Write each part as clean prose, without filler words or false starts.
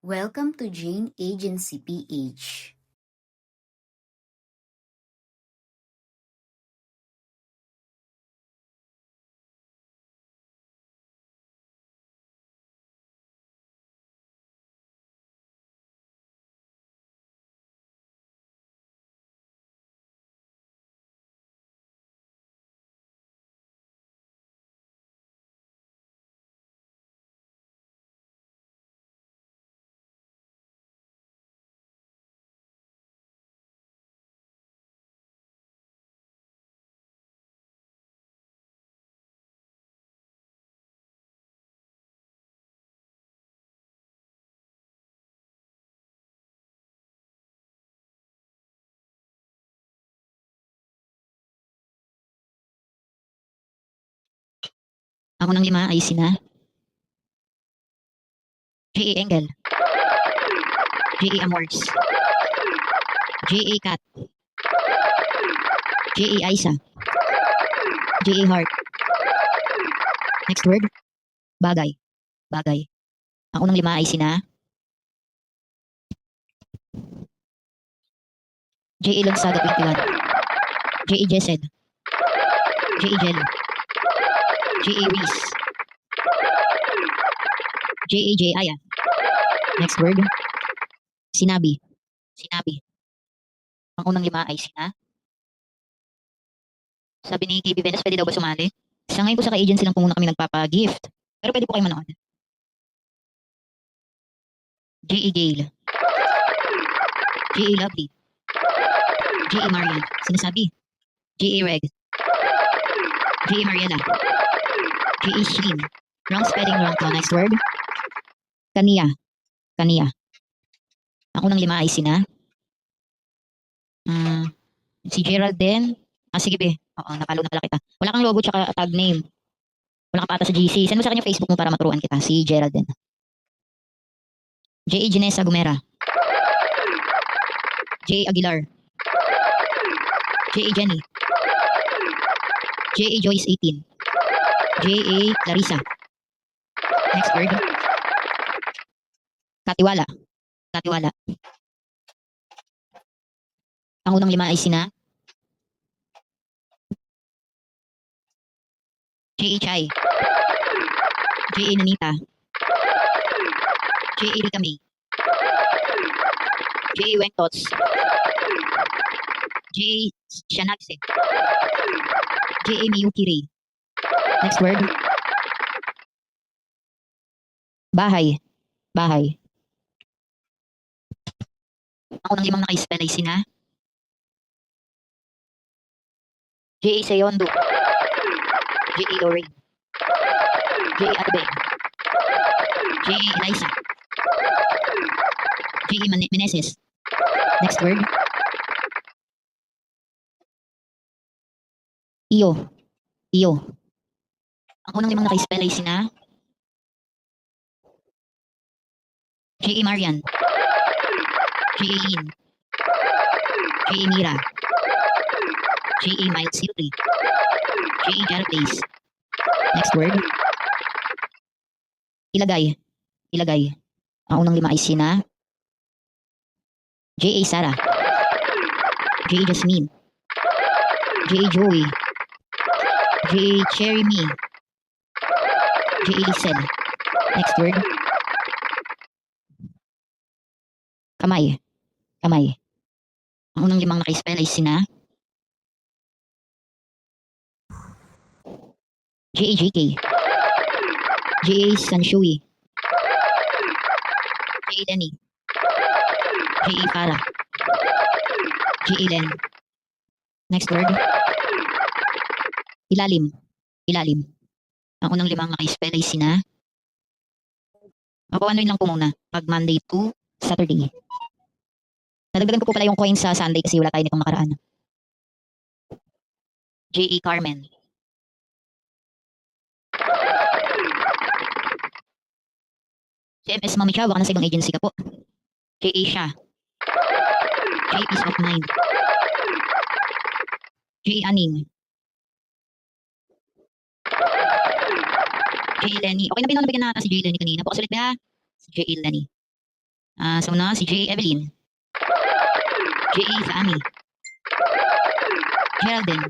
Welcome to Jane Agency PH. Ako ng 5 ay sina J.A. Engel, J.A. Amors, J.A. Kat, J.A. Isa, J.A. Hart. Next word, bagay, bagay. Ako ng 5 ay sina J.A. Lonsada 21, J.A. Jessed, J.A. Jel, J.A. Reese, J.A. J. Aya. Next word, sinabi, sinabi. Ang unang 5 ay sina. Sabi ni KB Venus, pwede daw ba sumali? Sa ngayon po sa ka-agency lang po muna kami nagpapa-gift. Pero pwede po kayo manood. J.A. Gale, J.A. Lovely, J.A. Marian, sinasabi, J.A. Reg, J.A. Mariela, J.A. Sheen. Wrong spelling, wrong to. Next word, Kania, Kania. Ako ng 5 ay sina. Si Gerald din. Sige be. Oo, napalo na pala kita. Wala kang logo tsaka tag name. Wala kang pata sa GC. Send mo sa kanya Facebook mo para maturuan kita. Si Gerald din. J.A. Ginesa Gumera. J.A. Aguilar. J.A. Jenny. J.A. Joyce 18. J.A. Larissa. Next word. Katiwala. Katiwala. Ang unang 5 ay sina. J.A. Chai. J.A. Nanita. J.A. Rika May. J.A. Wengtots. J.A. Shanagse. J.A. Miyuki Ray. Next word. Bahay. Bahay. Ako ng 5 naka-spell ay sina. J.A. Seyondo. J.A. Lorraine. J.A. Adbeg. J.A. Eliza. J.A. Meneses. Next word. Iyo. Iyo. Ang unang 5 naka-spell ay sina. J.A. Marian. J.A. Lin. J.A. Mira. J.A. Miles Silvry. J.A. Jara Place. Next word. Ilagay. Ilagay. Ang unang 5 ay sina. J.A. Sara. J.A. Jasmine. J.A. Joey. J.A. Cherry Me. J.A. Lisel. Next word. Kamay. Kamay. Ang unang 5 naka-spell ay sina. J.A. JK. J.A. Sanshui. J.A. Lenny. J.A. Farah. J.A. Len. Next word. Ilalim. Ilalim. Ang unang 5 naka-spell ay sina. Ako ano lang po muna. Pag Monday to Saturday. Nadagdagan ko po pala yung coin sa Sunday kasi wala tayo nitong nakaraan. J.A. Carmen. Si MS Mami Chow, baka nasa ibang agency ka po. J.A. Shah. J.A. Peace of Mind. J.A. Aning. J.A. Lenny. Okay na pinang nabigyan na natin si J.A. Lenny kanina. Bukas ulit ba? Si J.A. Lenny. Sa una, si J.A. Evelyn. J.A. Sammy. Geraldine.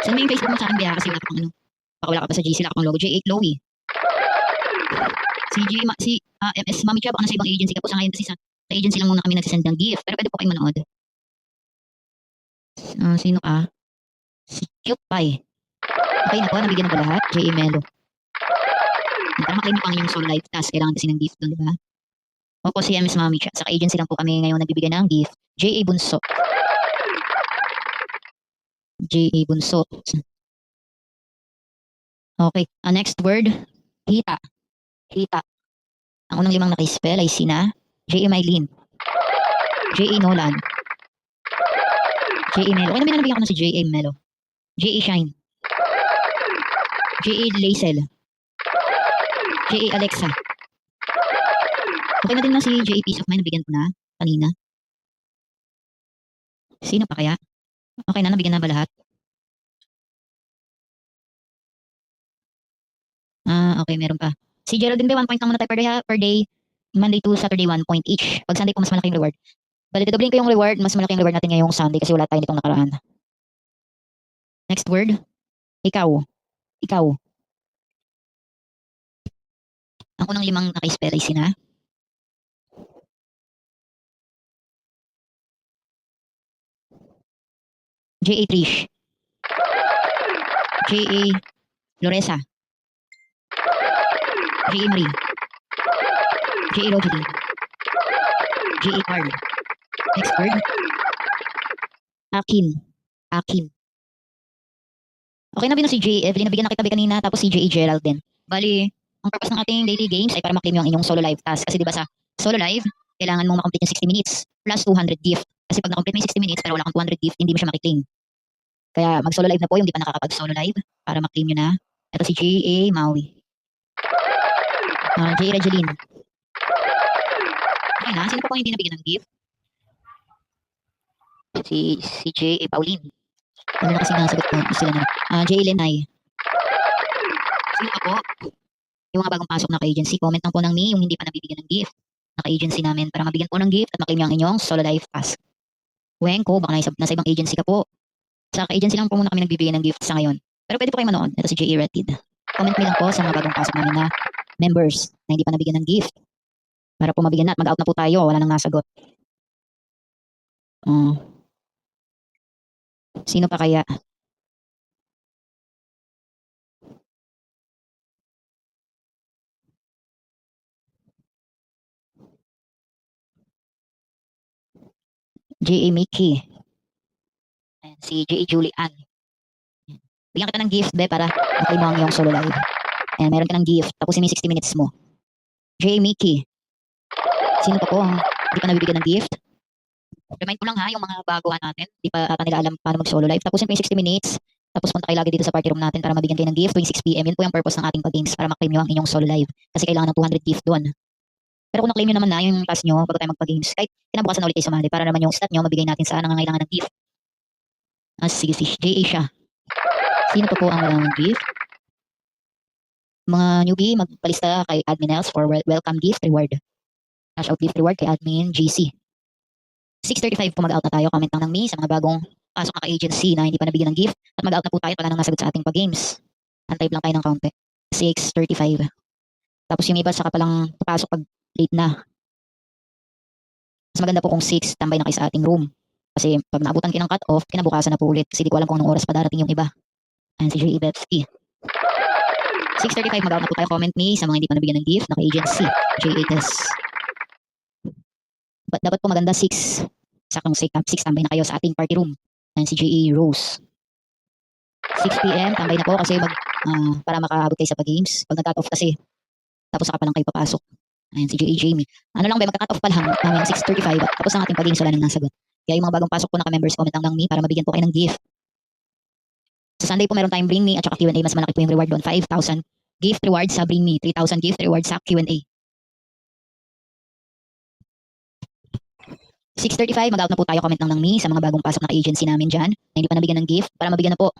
Saan mo yung Facebook mo sa akin, Bea? Kasi wala ka pang ano. Baka wala ka pa sa GC, wala ka pang logo. J.A. Chloe. Si MS Mami Chia, baka nasa ibang agency ka po sa ngayon kasi sa agency lang muna kami nagsisend ng gift. Pero pwede po kayo manood. Sino ka? Si Cute Pie. Okay na po, nabigyan na ba lahat? J.A. Melo. Para maklaim niyo pang inyong solo live task, kailangan kasi ng gift doon, di ba? Opo, si MS Mami Chia. Sa agency lang po kami ngayon nagbibigay ng gift. J.A. Bunso. J.A. Bunso. Okay, next word, hita. Hita. Ang unang limang naka-spell ay sina J.A. Mylene, J.A. Nolan, J.A. Melo. Okay na binanabigyan ko na si J.A. Melo. J.A. Shine, J.A. Lazel, J.A. Alexa. Okay na din na si J.A. Peace of Mind, nabigyan ko na kanina. Sino pa kaya? Okay na, nabigyan na ba lahat? Okay, meron pa. Si Geraldine, 1 point lang muna tayo per day. Monday to Saturday, 1 point each. Pag Sunday po, mas malaking reward. Bali, doubling ko yung reward. Mas malaking reward natin ngayong Sunday kasi wala tayo nitong nakaraan. Next word, ikaw. Ikaw. Ang unang limang naka-spell ay sina J.A. Trish, J.A. Loresa, J.A. Marie, J.A. Rogeline, J.A. Carl. Next word, Akin. Akin. Okay na bino si J.A. Evelyn, nabigyan na kita kanina, tapos si J.A. Gerald din. Bali, ang purpose ng ating daily games ay para maklaim yung inyong solo live task. Kasi di ba sa solo live, kailangan mong makomplete yung 60 minutes plus 200 gift. Kasi pag nakomplete mo yung 60 minutes pero wala kang 200 gift, hindi mo siya makiklaim. Kaya mag-solo live na po yung di pa nakakapag-solo live para maklaim nyo na. Ito si J.A. Maui. J.A. Regeline. Okay na, sino pa po hindi nabigyan ng gift? Si J.A. Pauline. Ano na kasi nasagot ko sila na. J.A. Lenay. Sino pa po? Yung mga bagong pasok na ka-agency, comment lang po ng me yung hindi pa nabibigyan ng gift na ka-agency namin para mabigyan po ng gift at maklaim nyo ang inyong solo live task. Wenko, baka nasa ibang agency ka po. Sa ka-agency lang po muna kami nagbibigay ng gift sa ngayon. Pero pwede po kayo manood. Ito si J.A. Retid. Comment me lang po sa mga bagong pasok namin na members na hindi pa nabigyan ng gift. Para po mabigyan na at mag-out na po tayo. Wala nang nasagot. Sino pa kaya? J.A. Mickey. Ayan, si J.A. Julian. Bigyan kita ng gift, be, para maklaim mo ang iyong solo live. Ayan, meron ka ng gift. Tapusin mo yung 60 minutes mo. J.A. Mickey. Sino pa po ang hindi pa nabibigyan ng gift? Remind ko lang ha, yung mga baguhan natin. Hindi pa ata nila alam paano mag-solo live. Tapusin po yung 60 minutes. Tapos punta kayo lagi dito sa party room natin para mabigyan kayo ng gift tuwing 6 p.m. Yun po yung purpose ng ating pag-games para maklaim nyo ang inyong solo live. Kasi kailangan ng 200 gift doon. Pero kung na-claim nyo naman na yung task nyo bago tayo magpa-games, kahit kinabukasan na ulit kayo sumali para naman yung stat nyo mabigay natin sa nangangailangan ng gift. Sige, si J.A. siya. Sino pa po ang walang gift? Mga newbie, magpalista kay Admin Else for welcome gift reward. Cash out gift reward kay Admin GC. 6:35 po mag-out na tayo. Comment lang ng me sa mga bagong pasok na ka-agency na hindi pa nabigyan ng gift. At mag-out na po tayo at wala nang nasagot sa ating pag-games. Antay lang tayo ng kaunti. 6:35. Tapos yung iba saka palang papasok pag late na. Mas maganda po kung 6, tambay na kayo sa ating room. Kasi pag naabutan kayo ng cut-off, kinabukasan na po ulit. Kasi di ko alam kung anong oras pa darating yung iba. Ayan si J.E. Betsky. 6:35 mag-out na po tayo. Comment me sa mga hindi pa nabigyan ng gift na ka-agency. J.A. Tess. Dapat po maganda 6. Sakang 6 tambay na kayo sa ating party room. Ayan si J.A. Rose. 6 p.m. tambay na po kasi para makaabot kayo sa pag-games. Pag nag-cut off kasi, tapos saka pa lang kayo papasok. Ayan si J.A. Jamie. Ano lang ba, magka-cut off pa lang. 6:35. Tapos ang ating pag-games wala nang nasagot. Kaya yung mga bagong pasok po na ka-members, comment lang ng me para mabigyan po kayo ng gift. Sa Sunday po meron tayong Bring Me at saka Q&A. Mas malaki po yung reward doon. 5,000 gift reward sa Bring Me. 3,000 gift reward sa Q&A. 6:35, mag-out na po tayo. Comment lang ng me sa mga bagong pasok na agency namin dyan na hindi pa nabigyan ng gift para mabigyan na po.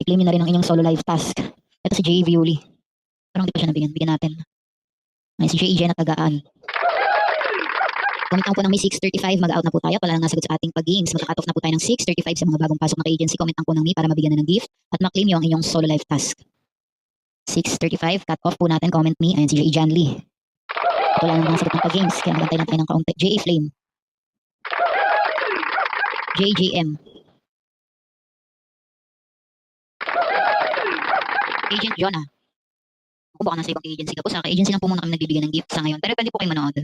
I-claim nyo na rin ang inyong solo live task. Ito si J.A. Violi. Parang hindi pa siya nabigyan. Bigyan natin. Ay, si J.A. Jen at Tagaan. Comment lang po ng may 6:35, mag-out na po tayo. Wala nang nasagot sa ating pag-games. Magka-cut off na po tayo ng 6:35 sa mga bagong pasok na agency. Comment lang po ng may para mabigyan na ng gift at ma-claim nyo ang inyong solo life task. 6:35, cut off po natin. Comment me. Ayan si J.E. John Lee. Wala nang nasagot ng pag-games. Kaya magantay lang tayo ng kaunti. J.A. Flame. JJM. Agent Jonah. Kung baka nasa ibang agency ka po, sa agency lang po muna kami nagbibigay ng gift sa ngayon. Pero pwede po kayo manood.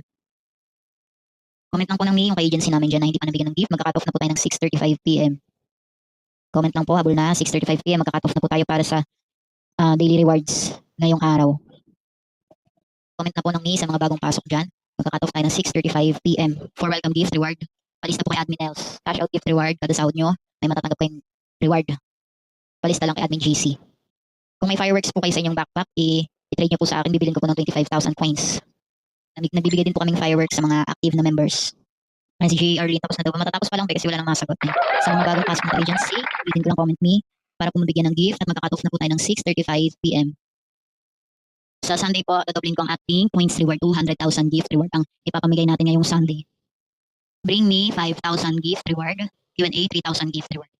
Comment lang po ng may yung ka-agency namin dyan na hindi pa nabigyan ng gift. Magka-cut off na po tayo ng 6:35 p.m. Comment lang po, habol na. 6:35 p.m. Magka-cut off na po tayo para sa daily rewards ngayong araw. Comment na po ng may sa mga bagong pasok dyan. Magka-cut off tayo ng 6:35 p.m. For welcome gift reward. Palista po kay Admin Els. Cash out gift reward. Kada sahod nyo, may matatanggap kayong reward. Palista lang kay Admin JC. Kung may fireworks po kayo sa inyong backpack, i-trade nyo po sa akin. Bibilin ko po ng 25,000 coins. Nagbibigay din po kaming fireworks sa mga active na members. Ay, si J. Arlene, tapos na daw. Matatapos pa lang kasi wala nang masagot. Sa mga bagong pasok na agency, bitin ko lang comment me para po mabigyan ng gift at magka-cut off na po tayo ng 6:35 p.m. Sa Sunday po, dodoblin ko ang ating points reward. 200,000 gift reward ang ipapamigay natin ngayong Sunday. Bring me 5,000 gift reward. Q&A 3,000 gift reward.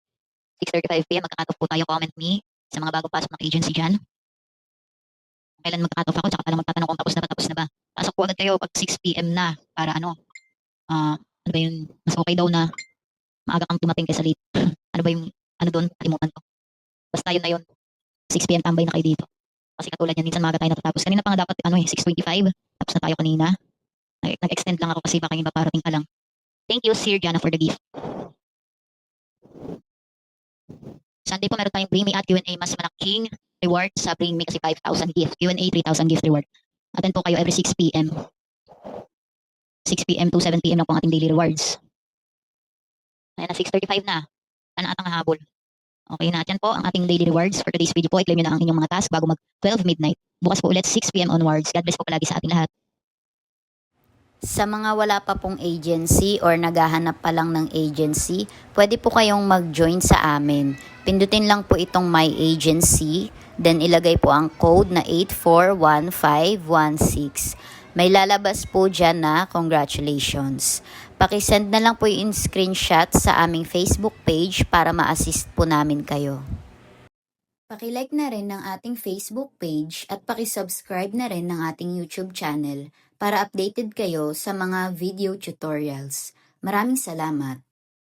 6:35 p.m. magka-cut off po tayo. Comment me sa mga bagong pasok ng agency dyan. Kailan magka-cut off ako, tsaka pala magtatanong kung tapos na ba. Pasok po agad kayo pag 6 p.m. na para ano ba yun, mas okay daw na maaga kang tumating kaysa late. Ano ba yung, ano doon, kalimutan ko. Basta yun na yun, 6 p.m. tambay na kayo dito. Kasi katulad yan, minsan maaga tayo natatapos. Kanina pa nga dapat, 6:25, tapos na tayo kanina. Nag-extend lang ako kasi baka yung iba parating ka lang. Thank you, Sir Jana, for the gift. Sunday po meron tayong Bring Me at Q&A mas malaking reward sa Bring Me kasi 5,000 gift. Q&A 3,000 gift reward. Attend po kayo every 6 p.m. 6 p.m. to 7 p.m. lang po ang ating daily rewards. Ayan na, 6:35 na. Ano atang habol? Okay na, yan po ang ating daily rewards for today's video po. I-claim nyo na ang inyong mga task bago mag 12 midnight. Bukas po ulit 6 p.m. onwards. God bless po palagi sa ating lahat. Sa mga wala pa pong agency or naghahanap pa lang ng agency, pwede po kayong mag-join sa amin. Pindutin lang po itong My Agency, then ilagay po ang code na 841516. May lalabas po dyan na congratulations. Pakisend na lang po yung screenshot sa aming Facebook page para ma-assist po namin kayo. Pakilike na rin ng ating Facebook page at pakisubscribe na rin ng ating YouTube channel para updated kayo sa mga video tutorials. Maraming salamat!